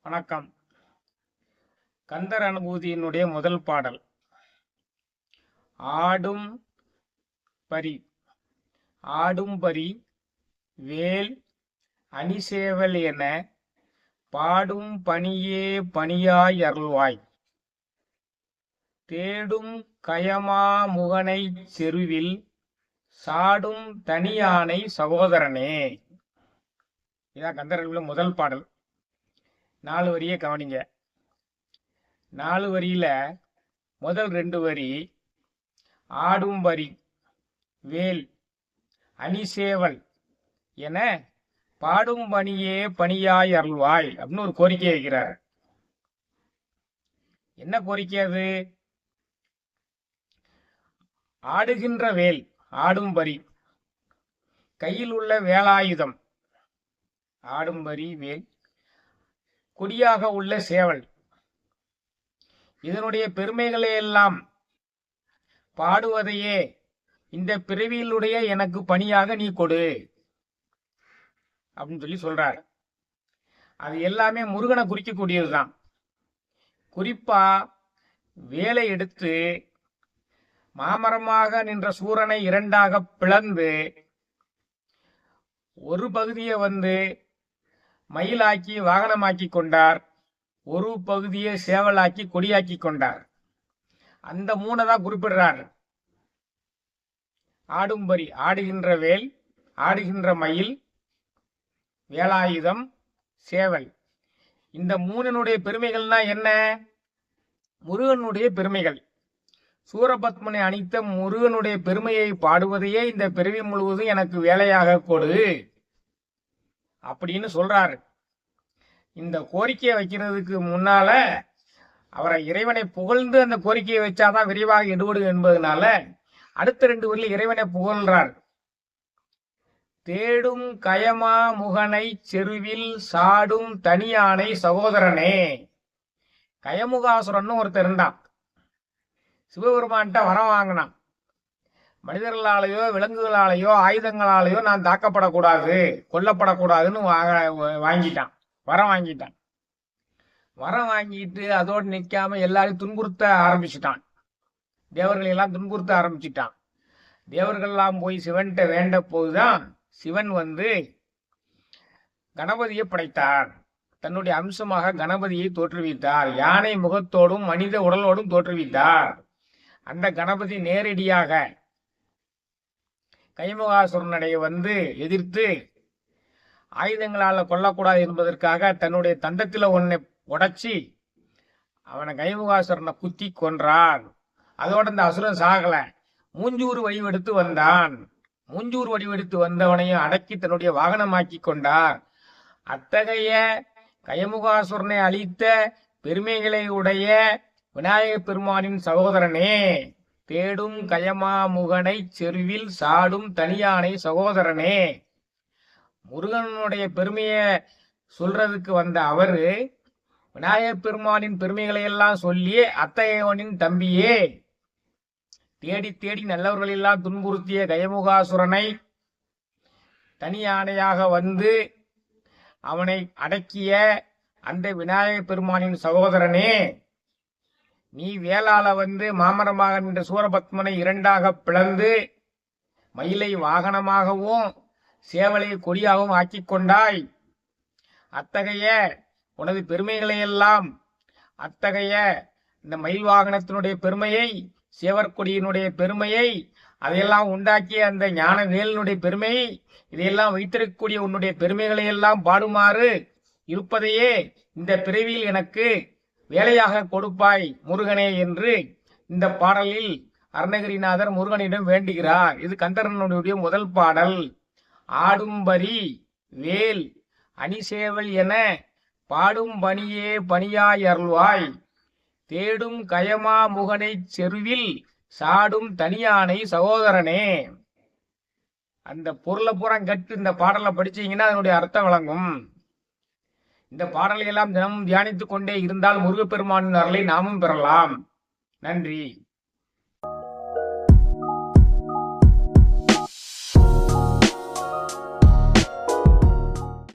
வணக்கம். கந்தர் அனுபூதியினுடைய முதல் பாடல். ஆடும் பரி ஆடும் பரி வேல் அணிசேவல் என பாடும் பணியே பணியாய் அருள்வாய். தேடும் கயமா முகனைச் செருவில் சாடும் தனியானை சகோதரனே. இதான் கந்தர் அனுபூதியின் முதல் பாடல். 4 வரியை கவனிங்க. 4 வரியில முதல் 2 வரி ஆடும் வரி வேல் அணிசேவல் என பாடும் பணியே பணியாய் அருள்வாய் அப்படின்னு ஒரு கோரிக்கை வைக்கிறார். என்ன கோரிக்கை அது? ஆடுகின்ற வேல், ஆடும் பரி, கையில் உள்ள வேலாயுதம், ஆடும் பரி வேல், கொடியாக உள்ள சேவல், இதனுடைய பெருமைகளை எல்லாம் பாடுவதையே இந்த பிறவியிலுடைய எனக்கு பணியாக நீ கொடு அப்படின்னு சொல்லி சொல்றார். அது எல்லாமே முருகனை குறிக்கக்கூடியதுதான். குறிப்பா வேலை எடுத்து மாமரமாக நின்ற சூரனை 2ஆக பிளந்து ஒரு பகுதியை மயிலாக்கி வாகனமாக்கி கொண்டார், ஒரு பகுதியை சேவலாக்கி கொடியாக்கி கொண்டார். அந்த 3 தான் குறிப்பிடுறார். ஆடும்பரி ஆடுகின்ற வேல், ஆடுகின்ற மயில், வேலாயுதம், சேவல். இந்த 3னுடைய பெருமைகள்னா என்ன? முருகனுடைய பெருமைகள். சூரபத்மனை அணித்த முருகனுடைய பெருமையை பாடுவதையே இந்த பிறவி முழுவதும் எனக்கு வேலையாக கொடு அப்படின்னு சொல்றாரு. இந்த கோரிக்கையை வைக்கிறதுக்கு முன்னால அவரை இறைவனை புகழ்ந்து அந்த கோரிக்கையை வச்சாதான் விரைவாக எடுபடும் என்பதனால அடுத்த 2 வரியில் இறைவனை புகழ்றார். தேடும் கயமா முகனை செருவில் சாடும் தனியானை சகோதரனே. கயமுகாசுரன் ஒருத்தர் இருந்தான். சிவபெருமான்கிட்ட வரம் வாங்கினான். மனிதர்களாலேயோ விலங்குகளாலேயோ ஆயுதங்களாலேயோ நான் தாக்கப்படக்கூடாது, கொல்லப்படக்கூடாதுன்னு வாங்கிட்டான். வரம் வாங்கிட்டான். வரம் வாங்கிட்டு அதோடு நிற்காம எல்லாரையும் துன்புறுத்த ஆரம்பிச்சுட்டான். தேவர்கள் எல்லாம் துன்புறுத்த ஆரம்பிச்சுட்டான். தேவர்கள்லாம் போய் சிவன்கிட்ட வேண்ட போதுதான் சிவன் கணபதியை படைத்தார். தன்னுடைய அம்சமாக கணபதியை தோற்றுவித்தார். யானை முகத்தோடும் மனித உடலோடும் தோற்றுவித்தார். அந்த கணபதி நேரடியாக கைமுகாசுரனுடைய எதிர்த்து ஆயுதங்களால கொல்லக்கூடாது என்பதற்காக தன்னுடைய தந்தத்தில் ஒன்னை உடைச்சி அவனை கைமுகாசுரனை குத்தி கொன்றான். அதோட அந்த அசுரன் சாகல, மூஞ்சூர் வடிவெடுத்து வந்தான். மூஞ்சூர் வடிவெடுத்து வந்தவனையும் அடக்கி தன்னுடைய வாகனமாக்கி கொண்டார். அத்தகைய கயமுகாசுரனை அழித்த பெருமைகளை உடைய விநாயக பெருமானின் சகோதரனே, தேடும் கயமா முகனை செருவில் சாடும் தனியானை சகோதரனே. முருகனுடைய பெருமையை சொல்றதுக்கு வந்த அவரு விநாயக பெருமானின் பெருமைகளை எல்லாம் சொல்லி அத்தையவனின் தம்பியே, தேடி தேடி நல்லவர்களெல்லாம் துன்புறுத்திய கயமுகாசுரனை தனியானையாக அவனை அடக்கிய அந்த விநாயக பெருமானின் சகோதரனே, நீ வேளால மாமரமாக நின்ற சூரபத்மனை 2ஆக பிளந்து மயிலை வாகனமாகவும் சேவலை கொடியாகவும் ஆக்கி கொண்டாய். அத்தகைய உனது பெருமைகளை எல்லாம், அத்தகைய இந்த மயில் வாகனத்தினுடைய பெருமையை, சேவற்கொடியினுடைய பெருமையை, அதையெல்லாம் உண்டாக்கிய அந்த ஞான வேலினுடைய பெருமையை, இதையெல்லாம் வைத்திருக்கக்கூடிய உன்னுடைய பெருமைகளை எல்லாம் பாடுமாறு இருப்பதையே இந்த பிறவியில் எனக்கு வேலையாக கொடுப்பாய் முருகனே என்று இந்த பாடலில் அருணகிரிநாதர் முருகனிடம் வேண்டுகிறார். இது கந்தரனுடைய முதல் பாடல். ஆடும்பரி வேல் அணிசேவல் என பாடும் பணியே பணியாய் அருள்வாய். தேடும் கயமா முகனை செருவில் சாடும் தனியானை சகோதரனே. அந்த பொருளை பூரா கட்டு இந்த பாடலை படிச்சீங்கன்னா அதனுடைய அர்த்தம் விளங்கும். இந்த பாடலை எல்லாம் தினமும் தியானித்துக் கொண்டே இருந்தால் முருகப்பெருமானின் அருளை நாமும் பெறலாம். நன்றி.